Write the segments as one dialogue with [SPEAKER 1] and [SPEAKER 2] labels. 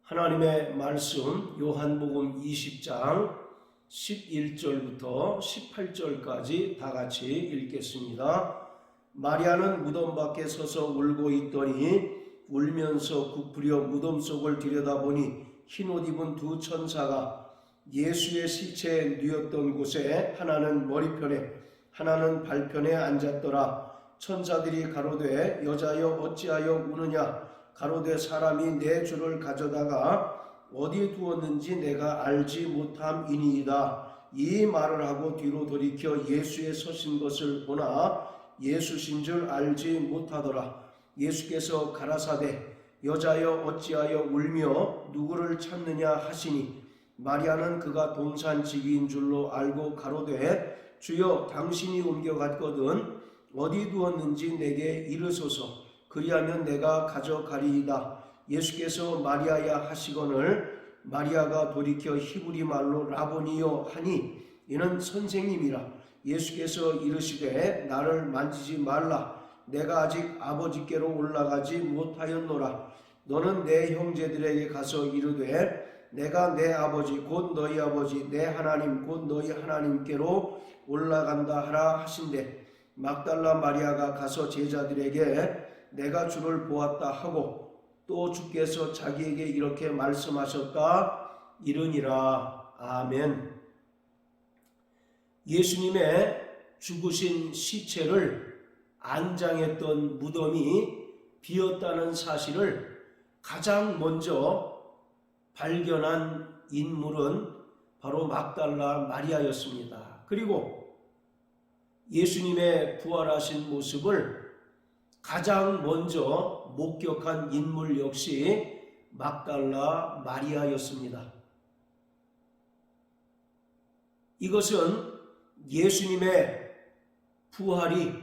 [SPEAKER 1] 하나님의 말씀 요한복음 20장 11절부터 18절까지 다 같이 읽겠습니다. 마리아는 무덤 밖에 서서 울고 있더니 울면서 굽으려 무덤 속을 들여다보니 흰옷 입은 두 천사가 예수의 시체에 누웠던 곳에 하나는 머리편에 하나는 발편에 앉았더라. 천사들이 가로되 여자여 어찌하여 우느냐? 가로되 사람이 내 주를 가져다가 어디에 두었는지 내가 알지 못함이니이다. 이 말을 하고 뒤로 돌이켜 예수의 서신 것을 보나 예수신 줄 알지 못하더라. 예수께서 가라사대 여자여 어찌하여 울며 누구를 찾느냐 하시니 마리아는 그가 동산지기인 줄로 알고 가로되 주여 당신이 옮겨갔거든 어디 두었는지 내게 이르소서. 그리하면 내가 가져가리이다. 예수께서 마리아야 하시거늘 마리아가 돌이켜 히브리 말로 라보니요 하니 이는 선생님이라. 예수께서 이르시되 나를 만지지 말라. 내가 아직 아버지께로 올라가지 못하였노라. 너는 내 형제들에게 가서 이르되 내가 내 아버지 곧 너희 아버지 내 하나님 곧 너희 하나님께로 올라간다 하라 하신대. 막달라 마리아가 가서 제자들에게 내가 주를 보았다 하고 또 주께서 자기에게 이렇게 말씀하셨다 이르니라. 아멘. 예수님의 죽으신 시체를 안장했던 무덤이 비었다는 사실을 가장 먼저 발견한 인물은 바로 막달라 마리아였습니다. 그리고 예수님의 부활하신 모습을 가장 먼저 목격한 인물 역시 막달라 마리아였습니다. 이것은 예수님의 부활이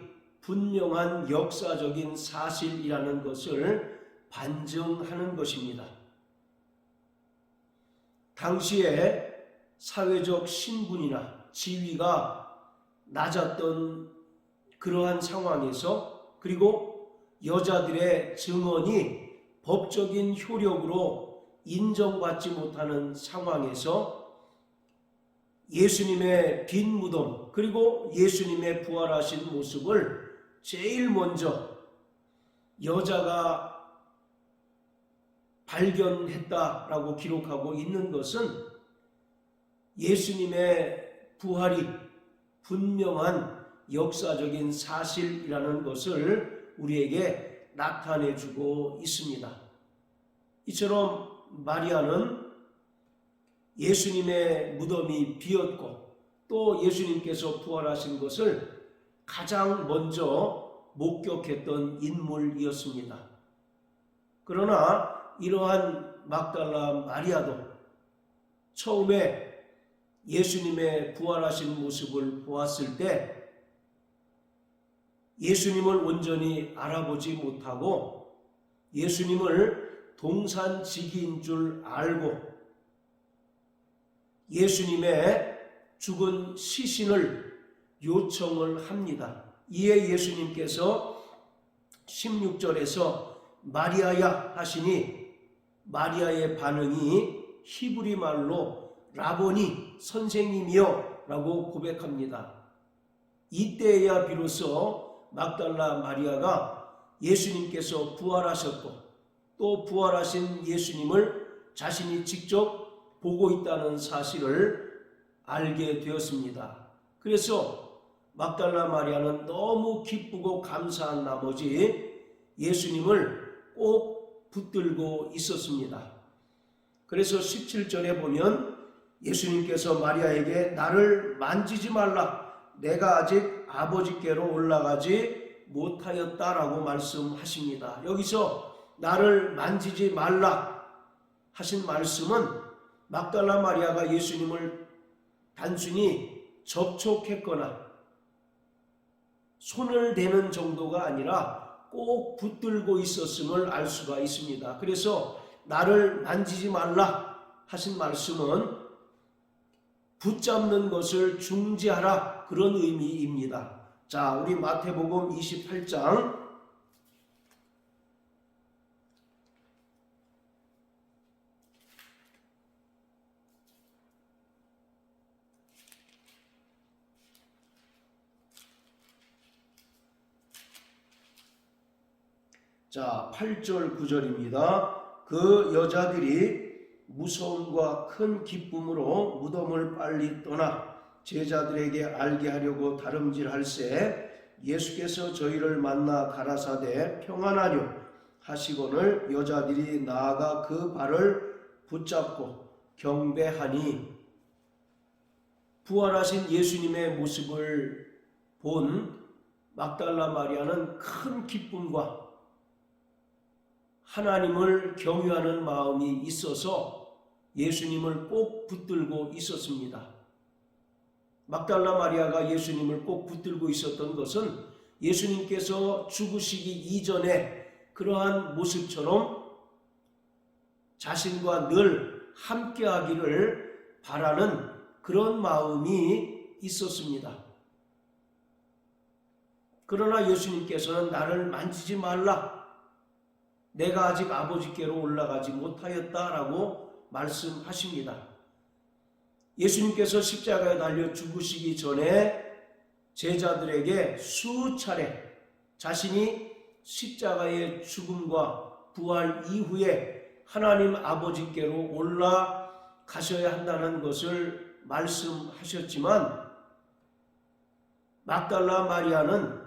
[SPEAKER 1] 분명한 역사적인 사실이라는 것을 반증하는 것입니다. 당시에 사회적 신분이나 지위가 낮았던 그러한 상황에서 그리고 여자들의 증언이 법적인 효력으로 인정받지 못하는 상황에서 예수님의 빈 무덤 그리고 예수님의 부활하신 모습을 제일 먼저 여자가 발견했다라고 기록하고 있는 것은 예수님의 부활이 분명한 역사적인 사실이라는 것을 우리에게 나타내주고 있습니다. 이처럼 마리아는 예수님의 무덤이 비었고 또 예수님께서 부활하신 것을 가장 먼저 목격했던 인물이었습니다. 그러나 이러한 막달라 마리아도 처음에 예수님의 부활하신 모습을 보았을 때 예수님을 온전히 알아보지 못하고 예수님을 동산지기인 줄 알고 예수님의 죽은 시신을 요청을 합니다. 이에 예수님께서 16절에서 마리아야 하시니 마리아의 반응이 히브리 말로 라보니 선생님이여 라고 고백합니다. 이때야 비로소 막달라 마리아가 예수님께서 부활하셨고 또 부활하신 예수님을 자신이 직접 보고 있다는 사실을 알게 되었습니다. 그래서 막달라 마리아는 너무 기쁘고 감사한 나머지 예수님을 꼭 붙들고 있었습니다. 그래서 17절에 보면 예수님께서 마리아에게 나를 만지지 말라. 내가 아직 아버지께로 올라가지 못하였다라고 말씀하십니다. 여기서 나를 만지지 말라 하신 말씀은 막달라 마리아가 예수님을 단순히 접촉했거나 손을 대는 정도가 아니라 꼭 붙들고 있었음을 알 수가 있습니다. 그래서 나를 만지지 말라 하신 말씀은 붙잡는 것을 중지하라 그런 의미입니다. 자, 우리 마태복음 28장 자, 8절 9절입니다. 그 여자들이 무서움과 큰 기쁨으로 무덤을 빨리 떠나 제자들에게 알게 하려고 다름질할새 예수께서 저희를 만나 가라사대 평안하뇨 하시거늘 여자들이 나아가 그 발을 붙잡고 경배하니 부활하신 예수님의 모습을 본 막달라 마리아는 큰 기쁨과 하나님을 경유하는 마음이 있어서 예수님을 꼭 붙들고 있었습니다. 막달라 마리아가 예수님을 꼭 붙들고 있었던 것은 예수님께서 죽으시기 이전에 그러한 모습처럼 자신과 늘 함께하기를 바라는 그런 마음이 있었습니다. 그러나 예수님께서는 나를 만지지 말라. 내가 아직 아버지께로 올라가지 못하였다라고 말씀하십니다. 예수님께서 십자가에 달려 죽으시기 전에 제자들에게 수차례 자신이 십자가의 죽음과 부활 이후에 하나님 아버지께로 올라가셔야 한다는 것을 말씀하셨지만 막달라 마리아는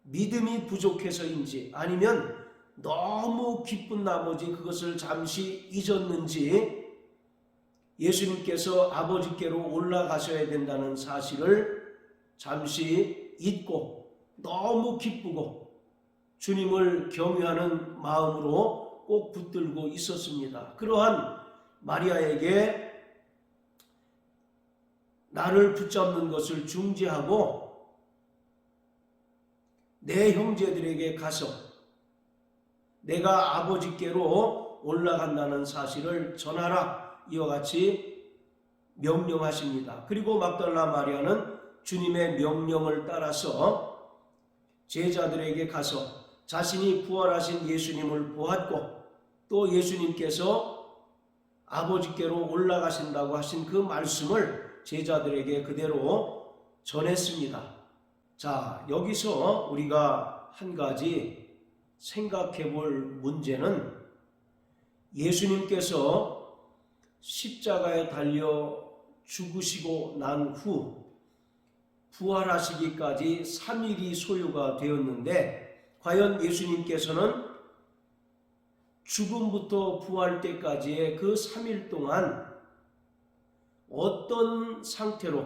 [SPEAKER 1] 믿음이 부족해서인지 아니면 너무 기쁜 나머지 그것을 잠시 잊었는지 예수님께서 아버지께로 올라가셔야 된다는 사실을 잠시 잊고 너무 기쁘고 주님을 경외하는 마음으로 꼭 붙들고 있었습니다. 그러한 마리아에게 나를 붙잡는 것을 중지하고 내 형제들에게 가서 내가 아버지께로 올라간다는 사실을 전하라 이와 같이 명령하십니다. 그리고 막달라 마리아는 주님의 명령을 따라서 제자들에게 가서 자신이 부활하신 예수님을 보았고 또 예수님께서 아버지께로 올라가신다고 하신 그 말씀을 제자들에게 그대로 전했습니다. 자, 여기서 우리가 한 가지 생각해 볼 문제는 예수님께서 십자가에 달려 죽으시고 난 후 부활하시기까지 3일이 소요가 되었는데 과연 예수님께서는 죽음부터 부활 때까지의 그 3일 동안 어떤 상태로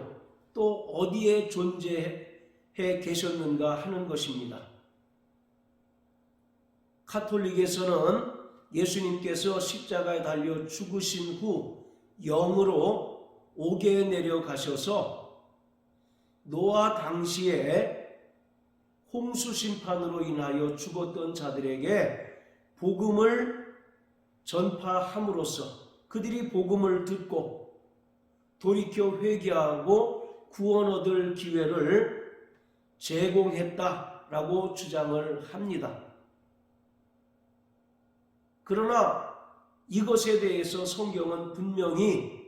[SPEAKER 1] 또 어디에 존재해 계셨는가 하는 것입니다. 카톨릭에서는 예수님께서 십자가에 달려 죽으신 후 영으로 옥에 내려가셔서 노아 당시에 홍수 심판으로 인하여 죽었던 자들에게 복음을 전파함으로써 그들이 복음을 듣고 돌이켜 회개하고 구원 얻을 기회를 제공했다라고 주장을 합니다. 그러나 이것에 대해서 성경은 분명히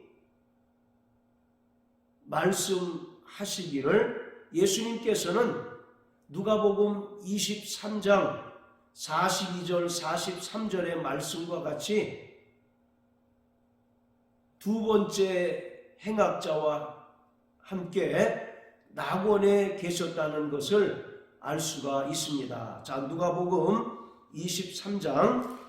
[SPEAKER 1] 말씀하시기를 예수님께서는 누가복음 23장 42절 43절의 말씀과 같이 두 번째 행악자와 함께 낙원에 계셨다는 것을 알 수가 있습니다. 자, 누가복음 23장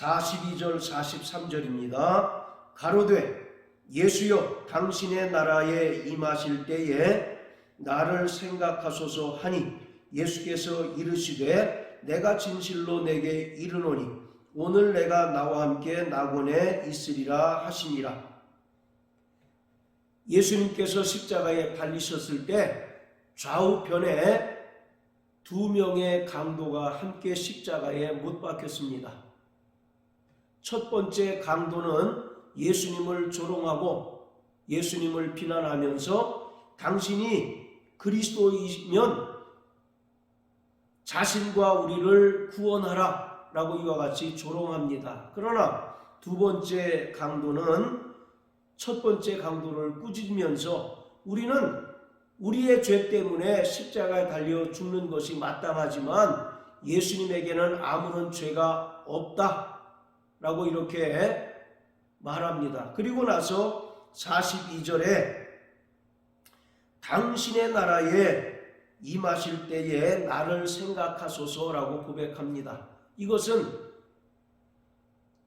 [SPEAKER 1] 42절 43절입니다. 가로되 예수여 당신의 나라에 임하실 때에 나를 생각하소서 하니 예수께서 이르시되 내가 진실로 내게 이르노니 오늘 내가 나와 함께 낙원에 있으리라 하시니라. 예수님께서 십자가에 달리셨을 때 좌우편에 두 명의 강도가 함께 십자가에 못 박혔습니다. 첫 번째 강도는 예수님을 조롱하고 예수님을 비난하면서 당신이 그리스도이면 자신과 우리를 구원하라 라고 이와 같이 조롱합니다. 그러나 두 번째 강도는 첫 번째 강도를 꾸짖으면서 우리는 우리의 죄 때문에 십자가에 달려 죽는 것이 마땅하지만 예수님에게는 아무런 죄가 없다라고 이렇게 말합니다. 그리고 나서 42절에 당신의 나라에 임하실 때에 나를 생각하소서라고 고백합니다. 이것은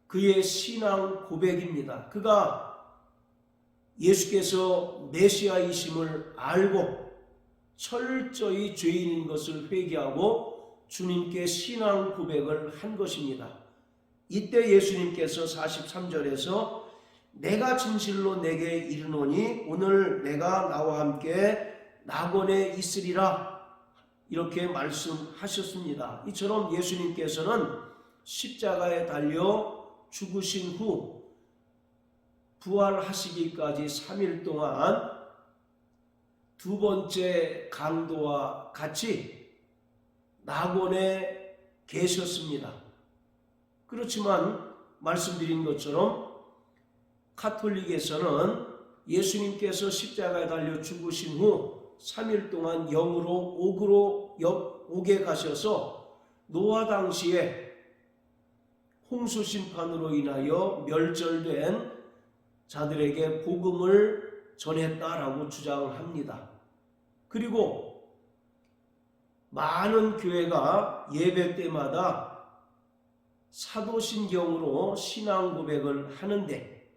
[SPEAKER 1] 그의 신앙 고백입니다. 그가 예수께서 메시아이심을 알고 철저히 죄인인 것을 회개하고 주님께 신앙 고백을 한 것입니다. 이때 예수님께서 43절에서 내가 진실로 내게 이르노니 오늘 내가 나와 함께 낙원에 있으리라 이렇게 말씀하셨습니다. 이처럼 예수님께서는 십자가에 달려 죽으신 후 부활하시기까지 3일 동안 두 번째 강도와 같이 낙원에 계셨습니다. 그렇지만 말씀드린 것처럼 카톨릭에서는 예수님께서 십자가에 달려 죽으신 후 3일 동안 영으로 옥에 가셔서 노아 당시에 홍수 심판으로 인하여 멸절된 자들에게 복음을 전했다라고 주장합니다. 그리고 많은 교회가 예배 때마다 사도신경으로 신앙 고백을 하는데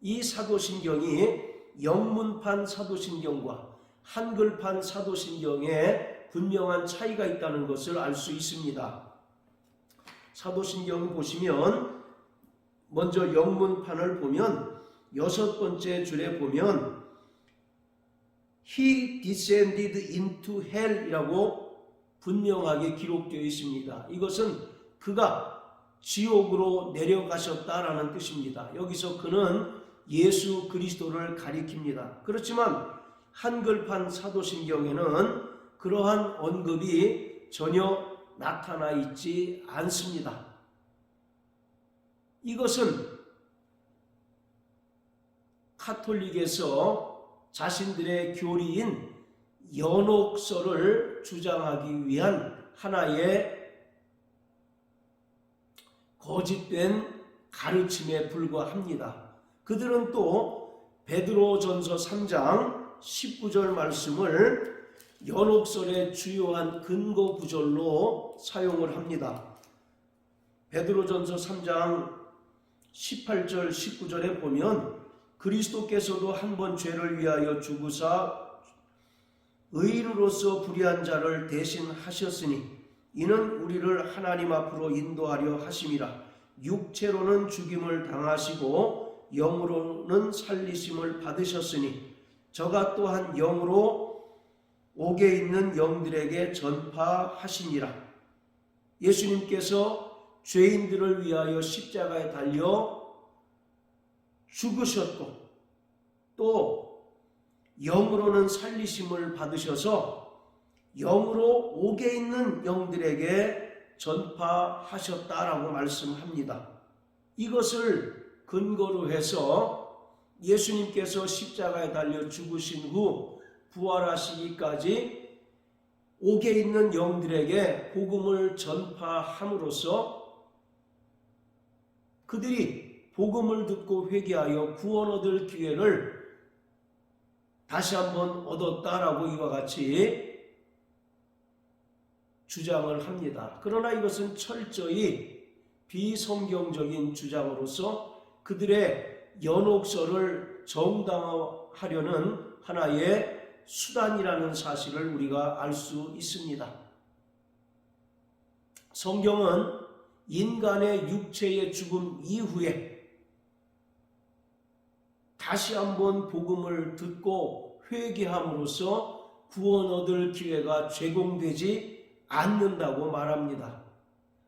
[SPEAKER 1] 이 사도신경이 영문판 사도신경과 한글판 사도신경에 분명한 차이가 있다는 것을 알 수 있습니다. 사도신경 보시면 먼저 영문판을 보면 6번째 줄에 보면 He descended into hell 이라고 분명하게 기록되어 있습니다. 이것은 그가 지옥으로 내려가셨다라는 뜻입니다. 여기서 그는 예수 그리스도를 가리킵니다. 그렇지만 한글판 사도신경에는 그러한 언급이 전혀 나타나 있지 않습니다. 이것은 카톨릭에서 자신들의 교리인 연옥설을 주장하기 위한 하나의 거짓된 가르침에 불과합니다. 그들은 또 베드로전서 3장 19절 말씀을 연옥설의 주요한 근거 구절로 사용을 합니다. 베드로전서 3장 18절 19절에 보면 그리스도께서도 한 번 죄를 위하여 죽으사 의인으로서 불의한 자를 대신하셨으니 이는 우리를 하나님 앞으로 인도하려 하심이라. 육체로는 죽임을 당하시고 영으로는 살리심을 받으셨으니 저가 또한 영으로 옥에 있는 영들에게 전파하시니라. 예수님께서 죄인들을 위하여 십자가에 달려 죽으셨고 또 영으로는 살리심을 받으셔서 영으로 옥에 있는 영들에게 전파하셨다라고 말씀합니다. 이것을 근거로 해서 예수님께서 십자가에 달려 죽으신 후 부활하시기까지 옥에 있는 영들에게 복음을 전파함으로써 그들이 복음을 듣고 회개하여 구원 얻을 기회를 다시 한번 얻었다라고 이와 같이 주장을 합니다. 그러나 이것은 철저히 비성경적인 주장으로서 그들의 연옥설을 정당화하려는 하나의 수단이라는 사실을 우리가 알 수 있습니다. 성경은 인간의 육체의 죽음 이후에 다시 한번 복음을 듣고 회개함으로써 구원 얻을 기회가 제공되지 않는다고 말합니다.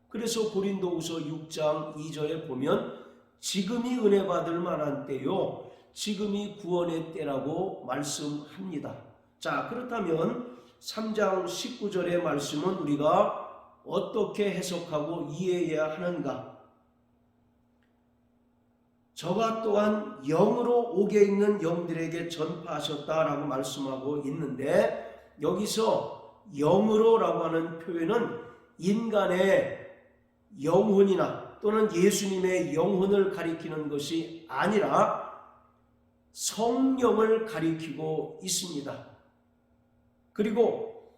[SPEAKER 1] 그래서 고린도후서 6장 2절에 보면 지금이 은혜 받을 만한 때요 지금이 구원의 때라고 말씀합니다. 자, 그렇다면 3장 19절의 말씀은 우리가 어떻게 해석하고 이해해야 하는가? 저가 또한 영으로 옥에 있는 영들에게 전파하셨다라고 말씀하고 있는데, 여기서 영으로라고 하는 표현은 인간의 영혼이나 또는 예수님의 영혼을 가리키는 것이 아니라 성령을 가리키고 있습니다. 그리고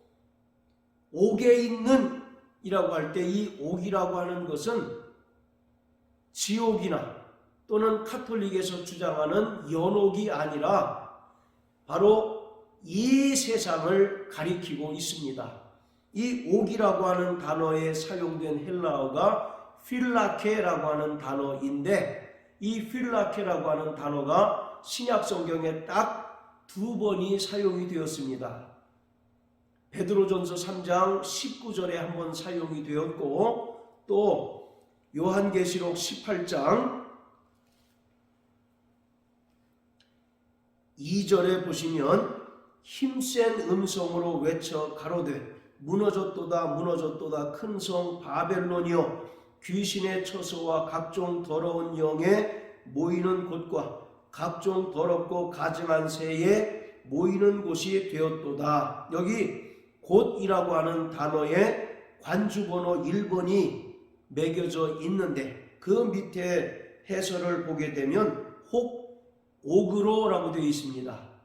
[SPEAKER 1] 옥에 있는 이라고 할 때 이 옥이라고 하는 것은 지옥이나 또는 카톨릭에서 주장하는 연옥이 아니라 바로 이 세상을 가리키고 있습니다. 이 옥이라고 하는 단어에 사용된 헬라어가 필라케라고 하는 단어인데, 이 필라케라고 하는 단어가 신약 성경에 딱 2번이 사용이 되었습니다. 베드로전서 3장 19절에 한번 사용이 되었고, 또 요한계시록 18장 2절에 보시면 힘센 음성으로 외쳐 가로되 무너졌도다 무너졌도다 큰 성 바벨론이여, 귀신의 처소와 각종 더러운 영에 모이는 곳과 각종 더럽고 가증한 새에 모이는 곳이 되었도다. 여기 곳이라고 하는 단어에 관주번호 1번이 매겨져 있는데, 그 밑에 해설을 보게 되면 혹 옥으로라고 되어 있습니다.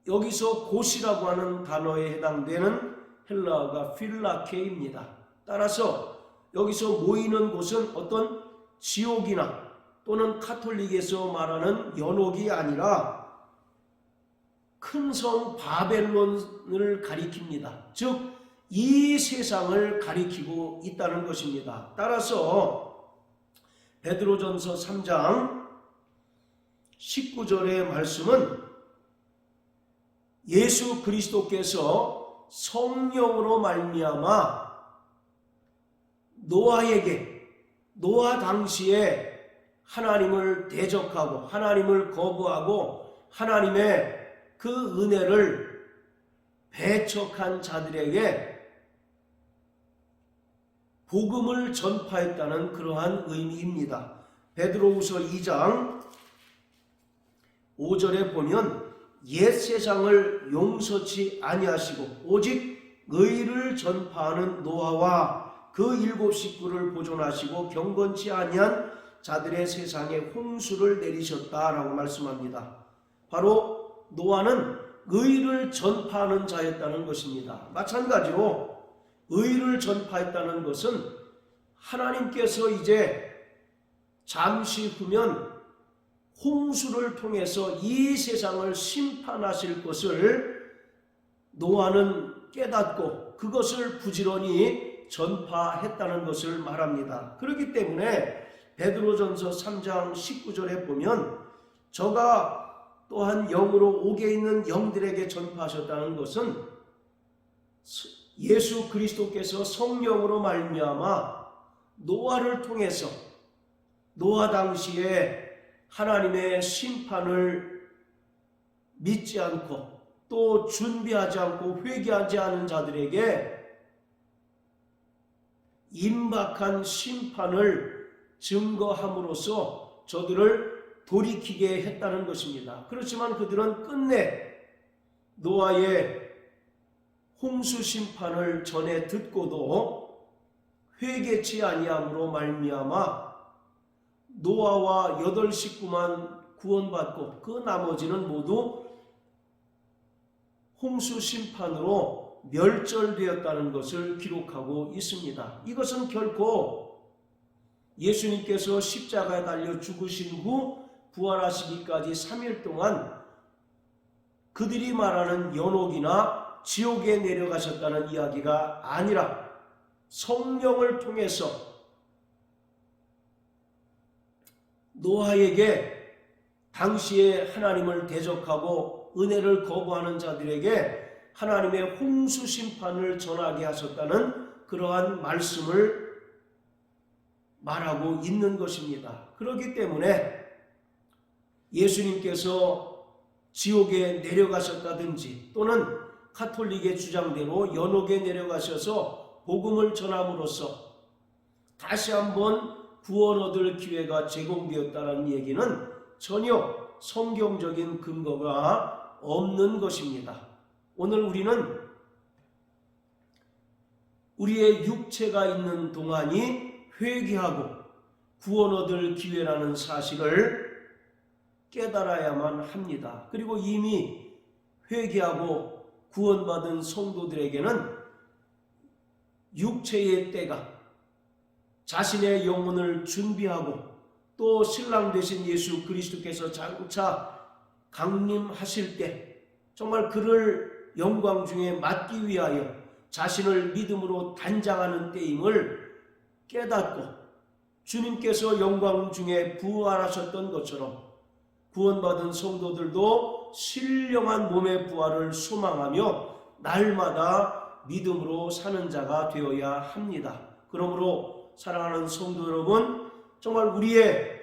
[SPEAKER 1] 여기서 곳이라고 하는 단어에 해당되는 헬라어가 필라케입니다. 따라서 여기서 모이는 곳은 어떤 지옥이나 또는 카톨릭에서 말하는 연옥이 아니라 큰 성 바벨론을 가리킵니다. 즉 이 세상을 가리키고 있다는 것입니다. 따라서 베드로전서 3장 19절의 말씀은 예수 그리스도께서 성령으로 말미암아 노아 당시에 하나님을 대적하고 하나님을 거부하고 하나님의 그 은혜를 배척한 자들에게 복음을 전파했다는 그러한 의미입니다. 베드로후서 2장 5절에 보면 옛 세상을 용서치 아니하시고 오직 의를 전파하는 노아와 그 7 식구를 보존하시고 경건치 아니한 자들의 세상에 홍수를 내리셨다라고 말씀합니다. 바로 노아는 의를 전파하는 자였다는 것입니다. 마찬가지로 의를 전파했다는 것은 하나님께서 이제 잠시 후면 홍수를 통해서 이 세상을 심판하실 것을 노아는 깨닫고 그것을 부지런히 전파했다는 것을 말합니다. 그렇기 때문에 베드로전서 3장 19절에 보면 저가 또한 영으로 옥에 있는 영들에게 전파하셨다는 것은 예수 그리스도께서 성령으로 말미암아 노아를 통해서 노아 당시에 하나님의 심판을 믿지 않고 또 준비하지 않고 회개하지 않은 자들에게 임박한 심판을 증거함으로써 저들을 돌이키게 했다는 것입니다. 그렇지만 그들은 끝내 노아의 홍수 심판을 전해 듣고도 회개치 아니함으로 말미암아 노아와 8 식구만 구원받고 그 나머지는 모두 홍수 심판으로 멸절되었다는 것을 기록하고 있습니다. 이것은 결코 예수님께서 십자가에 달려 죽으신 후 부활하시기까지 3일 동안 그들이 말하는 연옥이나 지옥에 내려가셨다는 이야기가 아니라 성령을 통해서 노아에게 당시에 하나님을 대적하고 은혜를 거부하는 자들에게 하나님의 홍수 심판을 전하게 하셨다는 그러한 말씀을 말하고 있는 것입니다. 그렇기 때문에 예수님께서 지옥에 내려가셨다든지 또는 카톨릭의 주장대로 연옥에 내려가셔서 복음을 전함으로써 다시 한번 구원 얻을 기회가 제공되었다는 얘기는 전혀 성경적인 근거가 없는 것입니다. 오늘 우리는 우리의 육체가 있는 동안이 회개하고 구원 얻을 기회라는 사실을 깨달아야만 합니다. 그리고 이미 회개하고 구원받은 성도들에게는 육체의 때가 자신의 영혼을 준비하고 또 신랑 되신 예수 그리스도께서 장차 강림하실 때 정말 그를 영광 중에 맞기 위하여 자신을 믿음으로 단장하는 때임을 깨닫고 주님께서 영광 중에 부활하셨던 것처럼 구원받은 성도들도 신령한 몸의 부활을 소망하며 날마다 믿음으로 사는 자가 되어야 합니다. 그러므로 사랑하는 성도 여러분, 정말 우리의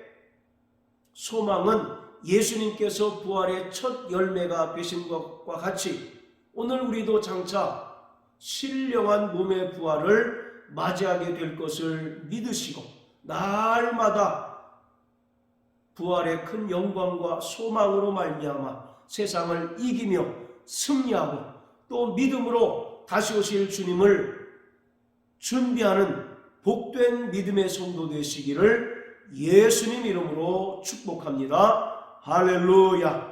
[SPEAKER 1] 소망은 예수님께서 부활의 첫 열매가 되신 것과 같이 오늘 우리도 장차 신령한 몸의 부활을 맞이하게 될 것을 믿으시고 날마다 부활의 큰 영광과 소망으로 말미암아 세상을 이기며 승리하고 또 믿음으로 다시 오실 주님을 준비하는 복된 믿음의 성도 되시기를 예수님 이름으로 축복합니다. 할렐루야.